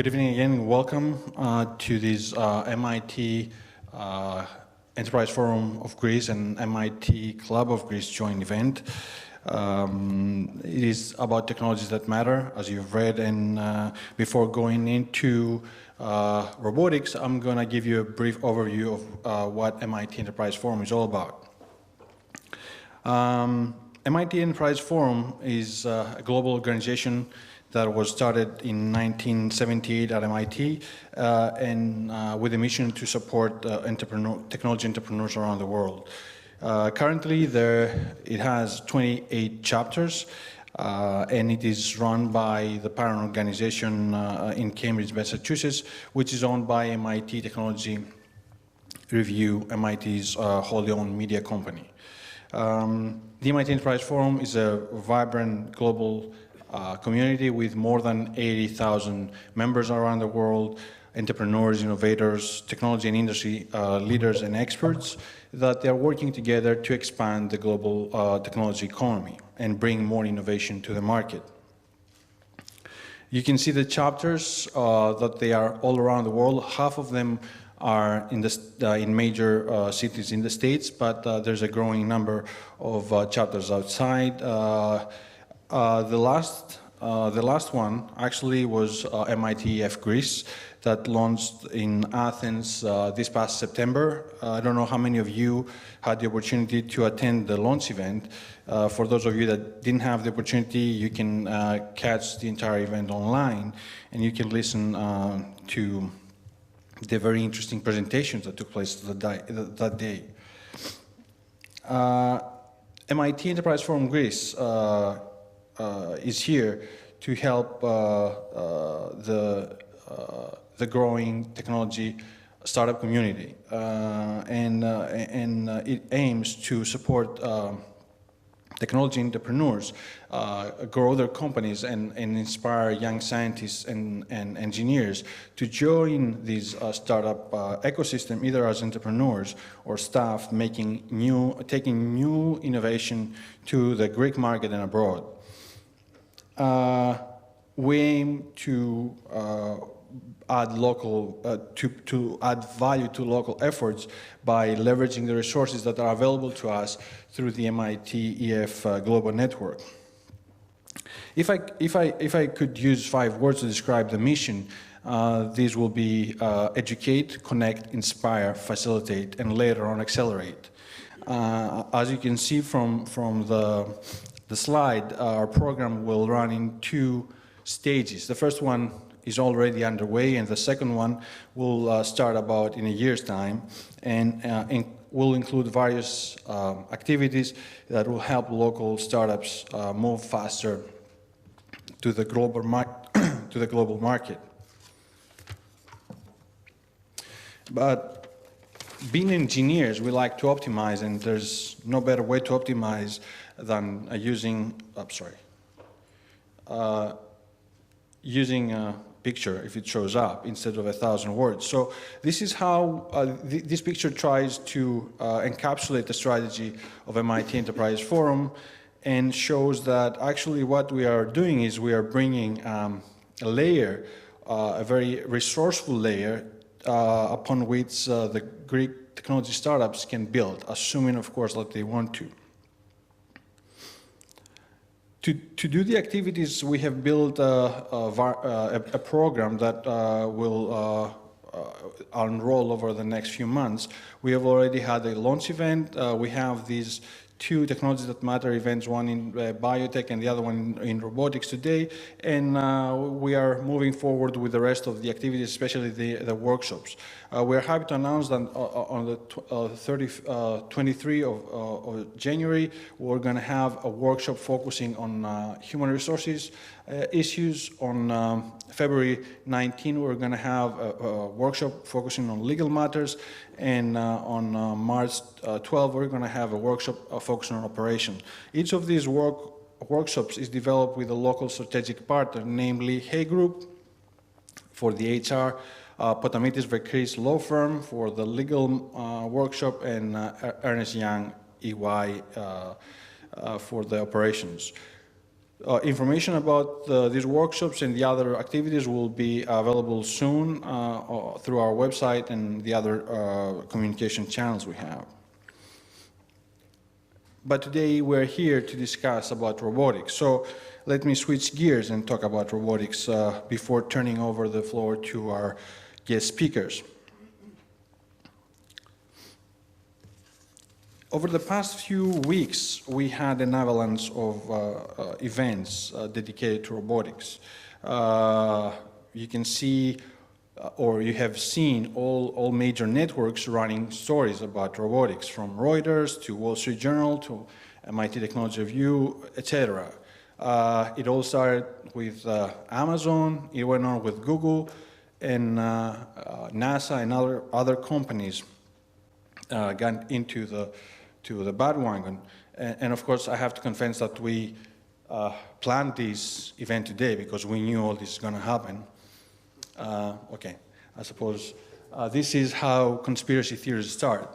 Good evening again, and welcome to this MIT Enterprise Forum of Greece and MIT Club of Greece joint event. It is about technologies that matter, as you've read, and before going into robotics, I'm going to give you a brief overview of what MIT Enterprise Forum is all about. MIT Enterprise Forum is a global organization that was started in 1978 at MIT and with a mission to support technology entrepreneurs around the world. Currently, it has 28 chapters, and it is run by the parent organization in Cambridge, Massachusetts, which is owned by MIT Technology Review, MIT's wholly owned media company. The MIT Enterprise Forum is a vibrant global community with more than 80,000 members around the world, entrepreneurs, innovators, technology and industry leaders and experts, that they are working together to expand the global technology economy and bring more innovation to the market. You can see the chapters that they are all around the world. Half of them are in major cities in the States, but there's a growing number of chapters outside. The last one actually was MITF Greece that launched in Athens this past September. I don't know how many of you had the opportunity to attend the launch event. For those of you that didn't have the opportunity, you can catch the entire event online, and you can listen to the very interesting presentations that took place that day. MIT Enterprise Forum Greece is here to help the growing technology startup community, and it aims to support technology entrepreneurs grow their companies and inspire young scientists and engineers to join this startup ecosystem, either as entrepreneurs or staff, taking new innovation to the Greek market and abroad. We aim to add add value to local efforts by leveraging the resources that are available to us through the MIT EF Global Network. If I could use 5 words to describe the mission, these will be educate, connect, inspire, facilitate, and later on accelerate. As you can see from the slide, our program will run in 2 stages. The first one is already underway, and the second one will start about in a year's time, and will include various activities that will help local startups move faster to the global market. But being engineers, we like to optimize, and there's no better way to optimize than using a picture if it shows up instead of 1,000 words. So this is how this picture tries to encapsulate the strategy of MIT Enterprise Forum, and shows that actually what we are doing is we are bringing a layer, a very resourceful layer upon which the Greek technology startups can build, assuming of course that they want to. To do the activities, we have built a program that will unroll over the next few months. We have already had a launch event. We have these 2 technologies that matter events, one in biotech and the other one in robotics today, and we are moving forward with the rest of the activities, especially the workshops. We are happy to announce that on the 23 of January, we're going to have a workshop focusing on human resources issues. On February 19, we're going to have a workshop focusing on legal matters, and on March 12, we're going to have a workshop focusing on operation. Each of these workshops is developed with a local strategic partner, namely Hay Group for the HR, Potamitis Vekris law firm for the legal workshop, and Ernst Young EY for the operations. Information about these workshops and the other activities will be available soon through our website and the other communication channels we have. But today we're here to discuss about robotics. So let me switch gears and talk about robotics before turning over the floor to our guest speakers. Over the past few weeks, we had an avalanche of events dedicated to robotics. You can see, or you have seen, all major networks running stories about robotics, from Reuters to Wall Street Journal to MIT Technology Review, etc. It all started with Amazon, it went on with Google, and NASA and other companies got into the bandwagon. And of course, I have to confess that we planned this event today because we knew all this is going to happen. Okay, I suppose this is how conspiracy theories start.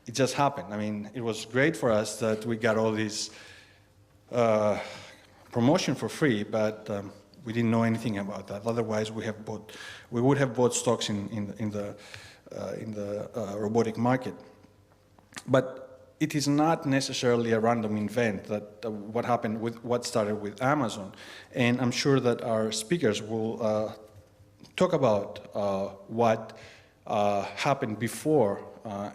It just happened. I mean, it was great for us that we got all this promotion for free, but we didn't know anything about that. Otherwise, we would have bought stocks in the robotic market. But it is not necessarily a random event that what started with Amazon. And I'm sure that our speakers will talk about what happened before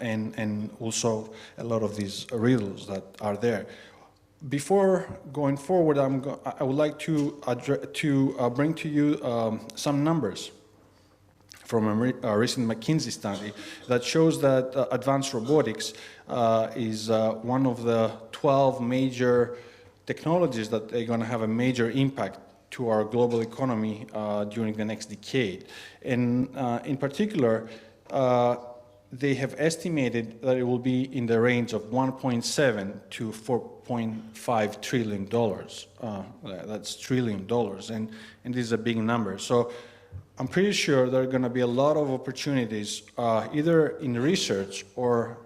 and also a lot of these riddles that are there. Before going forward, I would like to bring to you some numbers from a recent McKinsey study that shows that advanced robotics is one of the 12 major technologies that are going to have a major impact to our global economy during the next decade. And in particular, they have estimated that it will be in the range of $1.7 to $4.5 trillion. That's trillion dollars, and this is a big number. So I'm pretty sure there are going to be a lot of opportunities, either in research or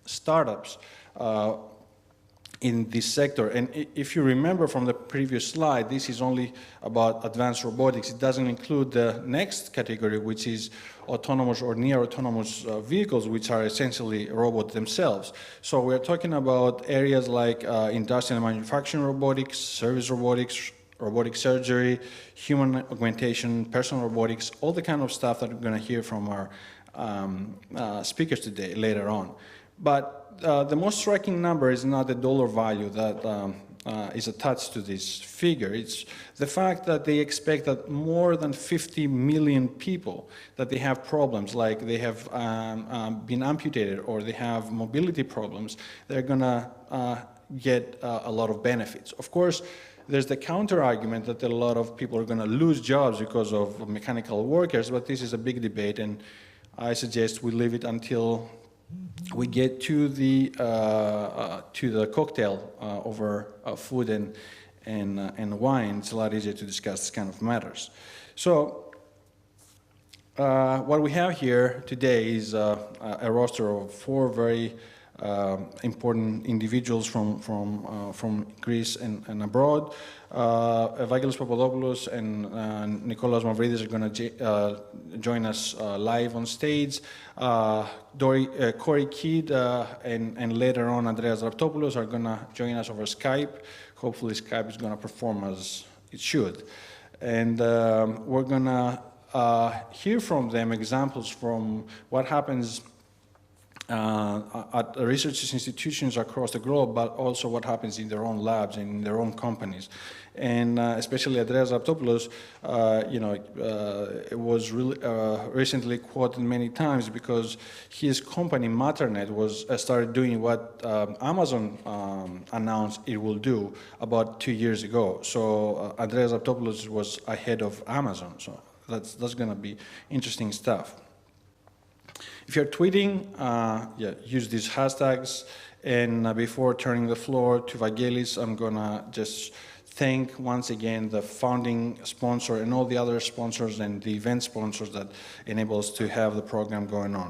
startups in this sector. And if you remember from the previous slide, this is only about advanced robotics. It doesn't include the next category, which is autonomous or near-autonomous vehicles, which are essentially robots themselves. So we're talking about areas like industrial and manufacturing robotics, service robotics, robotic surgery, human augmentation, personal robotics, all the kind of stuff that we're going to hear from our speakers today later on. But the most striking number is not the dollar value that is attached to this figure. It's the fact that they expect that more than 50 million people that they have problems, like they have been amputated or they have mobility problems, they're going to get a lot of benefits. Of course, there's the counter argument that a lot of people are going to lose jobs because of mechanical workers, but this is a big debate, and I suggest we leave it until we get to the cocktail over food and wine. It's a lot easier to discuss this kind of matters. So what we have here today is a roster of 4 very important individuals from Greece and abroad. Vassilis Papakonstantinou and Nicholas Mavridis are going to join us live on stage. Corey Kidd and later on Andreas Raptopoulos are going to join us over Skype. Hopefully Skype is going to perform as it should. And we're going to hear from them examples from what happens at research institutions across the globe, but also what happens in their own labs and in their own companies. And especially Andreas Raptopoulos, it was really recently quoted many times because his company Matternet started doing what Amazon announced it will do about 2 years ago. So Andreas Raptopoulos was ahead of Amazon. So that's going to be interesting stuff. If you're tweeting, use these hashtags. And before turning the floor to Vassilis, I'm going to just thank once again the founding sponsor and all the other sponsors and the event sponsors that enable us to have the program going on.